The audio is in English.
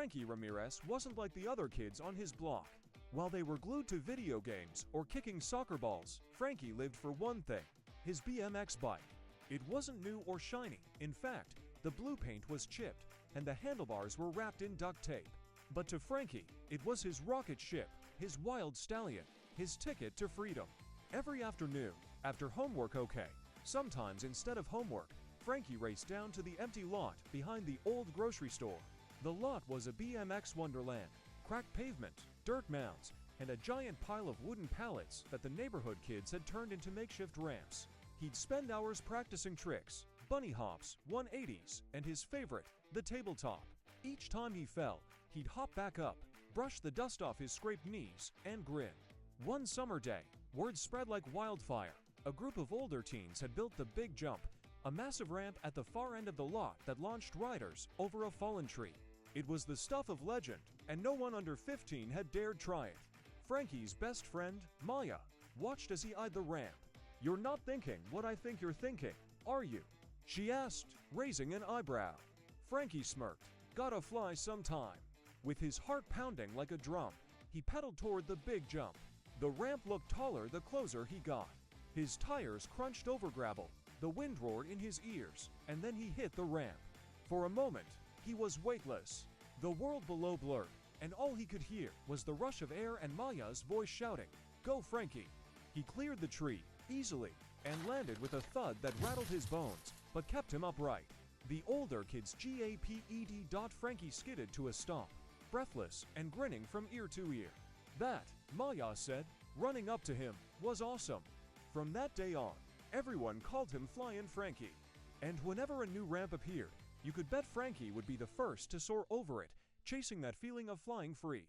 Frankie Ramirez wasn't like the other kids on his block. While they were glued to video games or kicking soccer balls, Frankie lived for one thing: his BMX bike. It wasn't new or shiny. In fact, the blue paint was chipped and the handlebars were wrapped in duct tape. But to Frankie, it was his rocket ship, his wild stallion, his ticket to freedom. Every afternoon, after homework, sometimes instead of homework, Frankie raced down to the empty lot behind the old grocery store. The lot was a BMX wonderland: cracked pavement, dirt mounds, and a giant pile of wooden pallets that the neighborhood kids had turned into makeshift ramps. He'd spend hours practicing tricks, bunny hops, 180s, and his favorite, the tabletop. Each time he fell, he'd hop back up, brush the dust off his scraped knees, and grin. One summer day, word spread like wildfire. A group of older teens had built the Big Jump, a massive ramp at the far end of the lot that launched riders over a fallen tree. It was the stuff of legend, and no one under 15 had dared try it. Frankie's best friend, Maya, watched as he eyed the ramp. "You're not thinking what I think you're thinking, are you?" she asked, raising an eyebrow. Frankie smirked. "Gotta fly sometime." With his heart pounding like a drum, he pedaled toward the Big Jump. The ramp looked taller the closer he got. His tires crunched over gravel, the wind roared in his ears, and then he hit the ramp. For a moment, he was weightless. The world below blurred, and all he could hear was the rush of air and Maya's voice shouting, "Go, Frankie!" He cleared the tree, easily, and landed with a thud that rattled his bones, but kept him upright. The older kids GAPED. Frankie skidded to a stop, breathless and grinning from ear to ear. That, Maya said, running up to him, was awesome. From that day on, everyone called him Flyin' Frankie. And whenever a new ramp appeared, you could bet Frankie would be the first to soar over it, chasing that feeling of flying free.